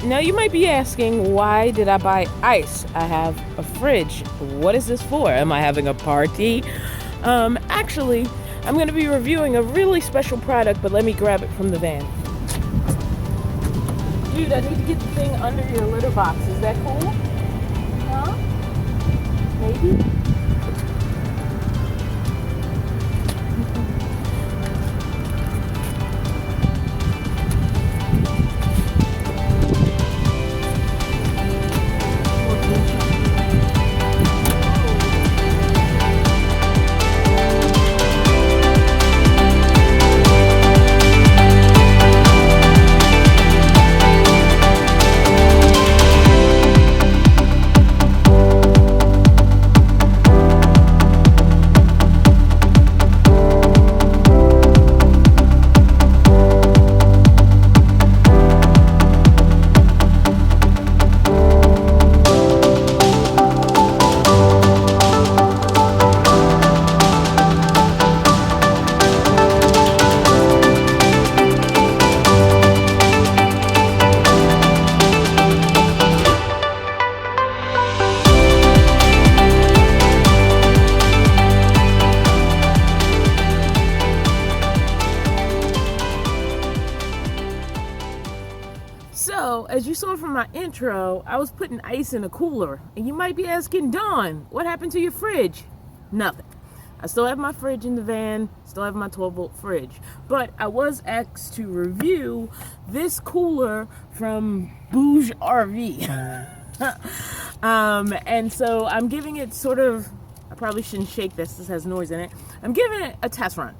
Now you might be asking, why did I buy ice? I have a fridge. What is this for? Am I having a party? Actually, I'm going to be reviewing a really special product, but let me grab it from the van. Dude, I need to get the thing under your litter box. Is that cool? Huh? Maybe? So, as you saw from my intro, I was putting ice in a cooler. And you might be asking, Dawn, what happened to your fridge? Nothing. I still have my fridge in the van, still have my 12-volt fridge. But I was asked to review this cooler from BougeRV. And so I'm giving it sort of, I probably shouldn't shake this, this has noise in it. I'm giving it a test run.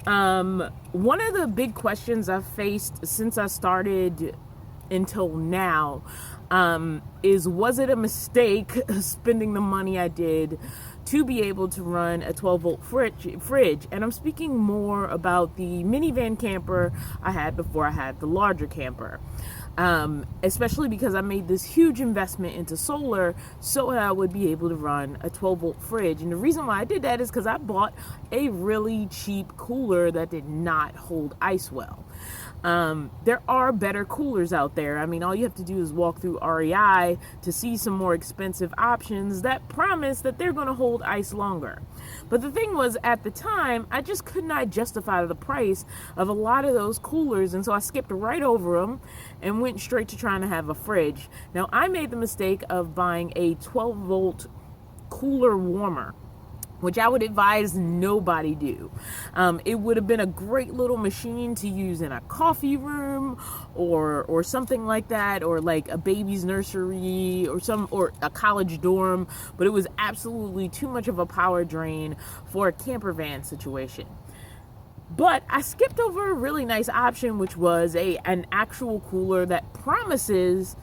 One of the big questions I've faced since I started until now is, was it a mistake spending the money I did to be able to run a 12-volt fridge? And I'm speaking more about the minivan camper I had before I had the larger camper. Especially because I made this huge investment into solar so that I would be able to run a 12-volt fridge. And the reason why I did that is because I bought a really cheap cooler that did not hold ice well. There are better coolers out there. I mean, all you have to do is walk through REI to see some more expensive options that promise that they're going to hold ice longer. But the thing was, at the time, I just could not justify the price of a lot of those coolers, and so I skipped right over them and went straight to trying to have a fridge. Now, I made the mistake of buying a 12-volt cooler warmer, which I would advise nobody do. It would have been a great little machine to use in a coffee room or something like that, or like a baby's nursery or a college dorm, but it was absolutely too much of a power drain for a camper van situation. But I skipped over a really nice option, which was an actual cooler that promises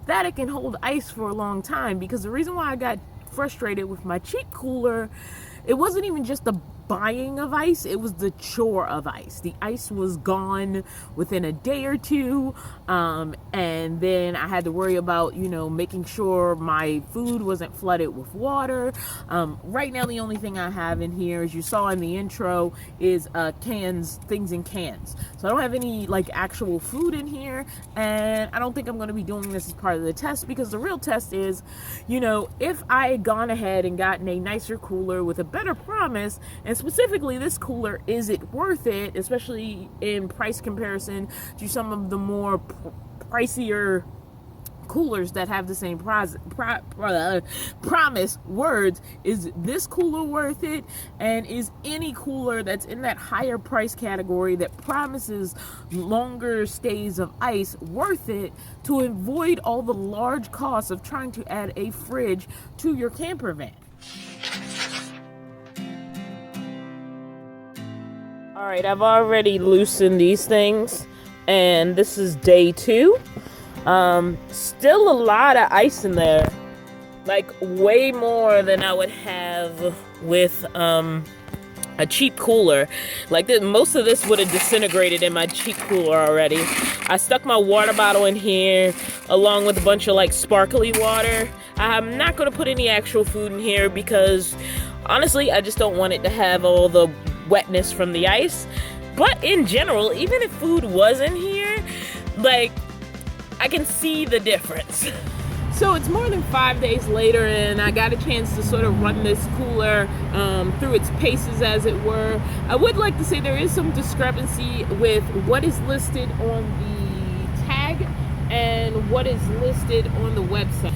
that it can hold ice for a long time, because the reason why I got frustrated with my cheap cooler, it wasn't even just the buying of ice, it was the chore of ice. The ice was gone within a day or two, and then I had to worry about, making sure my food wasn't flooded with water. Right now, the only thing I have in here, as you saw in the intro, is things in cans. So I don't have any actual food in here, and I don't think I'm going to be doing this as part of the test, because the real test is, if I had gone ahead and gotten a nicer cooler with a better promise, and specifically this cooler, is it worth it, especially in price comparison to some of the more pricier coolers that have the same promise words? Is this cooler worth it? And is any cooler that's in that higher price category that promises longer stays of ice worth it to avoid all the large costs of trying to add a fridge to your camper van? All right, I've already loosened these things, and this is day 2. Still a lot of ice in there, way more than I would have with a cheap cooler. Most of this would have disintegrated in my cheap cooler already. I stuck my water bottle in here along with a bunch of sparkly water. I'm not going to put any actual food in here because honestly, I just don't want it to have all the wetness from the ice. But in general, even if food was in here, I can see the difference. So it's more than 5 days later, and I got a chance to sort of run this cooler through its paces, as it were. I would like to say there is some discrepancy with what is listed on the tag and what is listed on the website.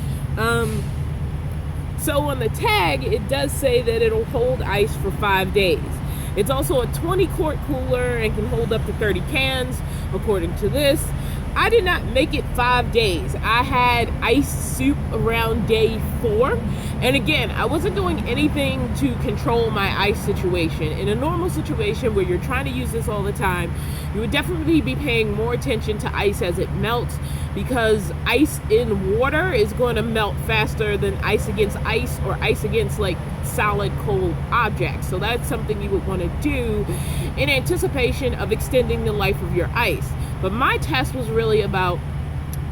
So on the tag, it does say that it'll hold ice for 5 days. It's also a 20-quart cooler and can hold up to 30 cans, according to this. I did not make it 5 days. I had ice soup around day 4. And again, I wasn't doing anything to control my ice situation. In a normal situation where you're trying to use this all the time, you would definitely be paying more attention to ice as it melts, because ice in water is going to melt faster than ice against ice, or ice against like solid cold objects. So that's something you would want to do in anticipation of extending the life of your ice. But my test was really about,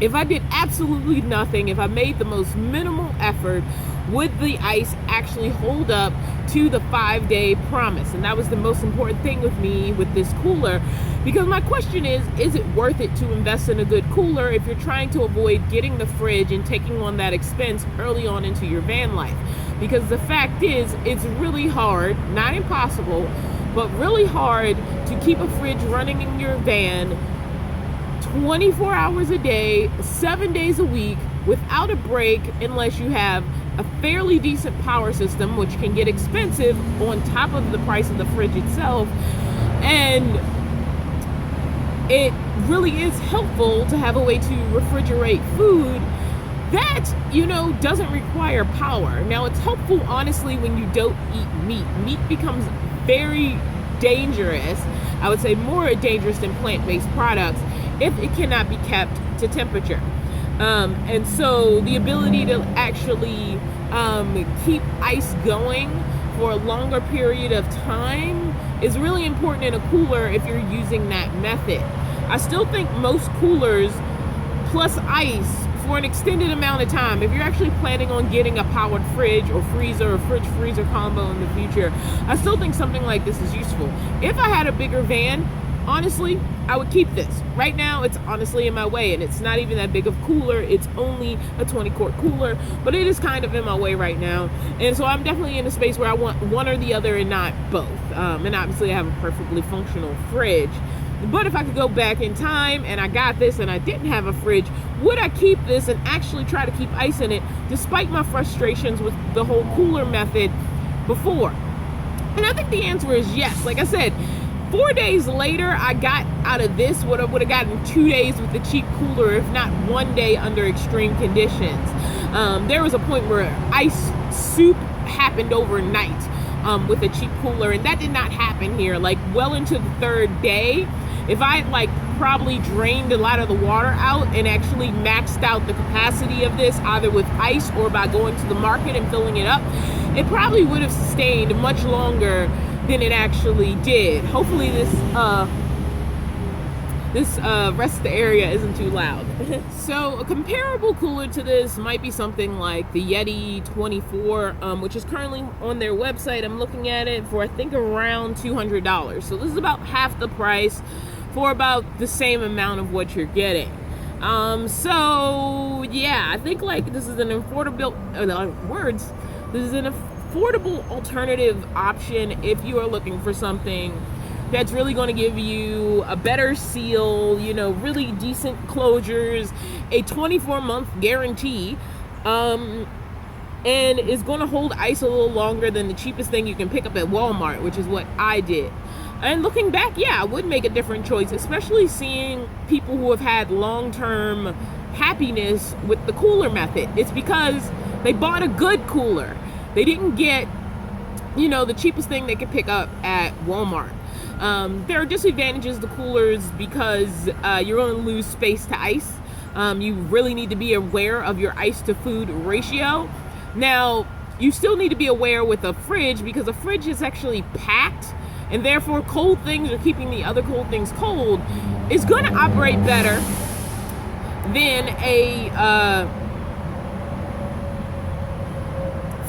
if I did absolutely nothing, if I made the most minimal effort, would the ice actually hold up to the 5-day promise? And that was the most important thing with me with this cooler, because my question is it worth it to invest in a good cooler if you're trying to avoid getting the fridge and taking on that expense early on into your van life? Because the fact is, it's really hard, not impossible, but really hard to keep a fridge running in your van 24 hours a day, 7 days a week, without a break, unless you have a fairly decent power system, which can get expensive on top of the price of the fridge itself. And it really is helpful to have a way to refrigerate food that, doesn't require power. Now, it's helpful, honestly, when you don't eat meat. Meat becomes very dangerous, I would say more dangerous than plant-based products, if it cannot be kept to temperature. And so the ability to actually keep ice going for a longer period of time is really important in a cooler if you're using that method. I still think most coolers plus ice for an extended amount of time, if you're actually planning on getting a powered fridge or freezer or fridge freezer combo in the future, I still think something like this is useful. If I had a bigger van, honestly, I would keep this. Right now, it's honestly in my way, and it's not even that big of a cooler. It's only a 20-quart cooler, but it is kind of in my way right now. And so I'm definitely in a space where I want one or the other and not both. And obviously, I have a perfectly functional fridge. But if I could go back in time and I got this and I didn't have a fridge, would I keep this and actually try to keep ice in it, despite my frustrations with the whole cooler method before? And I think the answer is yes. Like I said, 4 days later, I got out of this what I would have gotten 2 days with the cheap cooler, if not 1 day under extreme conditions. There was a point where ice soup happened overnight with a cheap cooler, and that did not happen here. Like, well into the 3rd day, if I probably drained a lot of the water out and actually maxed out the capacity of this, either with ice or by going to the market and filling it up, it probably would have sustained much longer than it actually did. Hopefully this rest of the area isn't too loud. So a comparable cooler to this might be something like the Yeti 24, which is currently on their website. I'm looking at it for, I think, around $200. So this is about half the price for about the same amount of what you're getting. So yeah, I think this is an affordable This is an affordable alternative option if you are looking for something that's really going to give you a better seal, really decent closures, a 24-month guarantee, and is going to hold ice a little longer than the cheapest thing you can pick up at Walmart, which is what I did. And looking back, yeah, I would make a different choice, especially seeing people who have had long-term happiness with the cooler method. It's because they bought a good cooler. They didn't get, the cheapest thing they could pick up at Walmart. There are disadvantages to coolers because you're going to lose space to ice. You really need to be aware of your ice to food ratio. Now, you still need to be aware with a fridge, because a fridge is actually packed, and therefore cold things or keeping the other cold things cold is going to operate better than a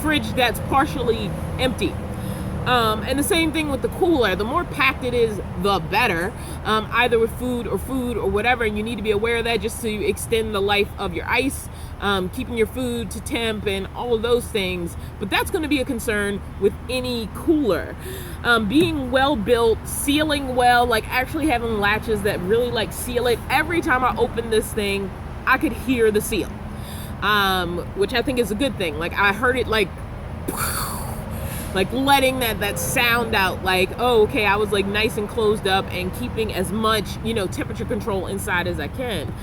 fridge that's partially empty. And the same thing with the cooler. The more packed it is, the better, either with food or whatever. And you need to be aware of that just to extend the life of your ice, keeping your food to temp and all of those things. But that's going to be a concern with any cooler. Being well built, sealing well, like actually having latches that really like seal it. Every time I open this thing, I could hear the seal, which I think is a good thing. Like I heard it like letting that sound out, like, oh, okay, I was like nice and closed up and keeping as much, temperature control inside as I can.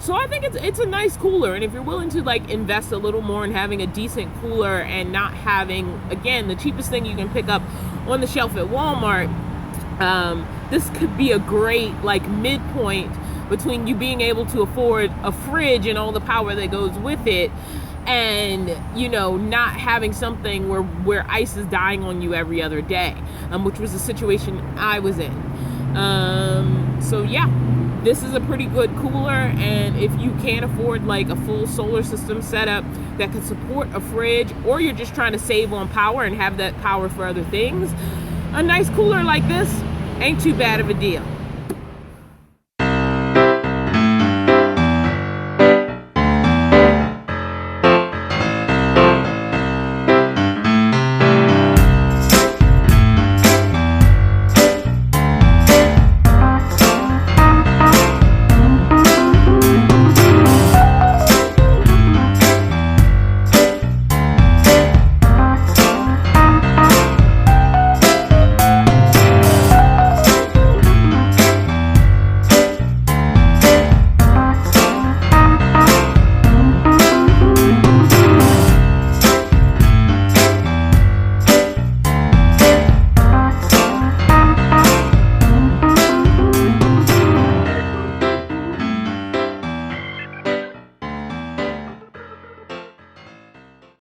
So I think it's a nice cooler, and if you're willing to like invest a little more in having a decent cooler and not having, again, the cheapest thing you can pick up on the shelf at Walmart, this could be a great like midpoint between you being able to afford a fridge and all the power that goes with it, and not having something where ice is dying on you every other day, which was the situation I was in. So yeah, this is a pretty good cooler, and if you can't afford like a full solar system setup that could support a fridge, or you're just trying to save on power and have that power for other things, a nice cooler like this ain't too bad of a deal.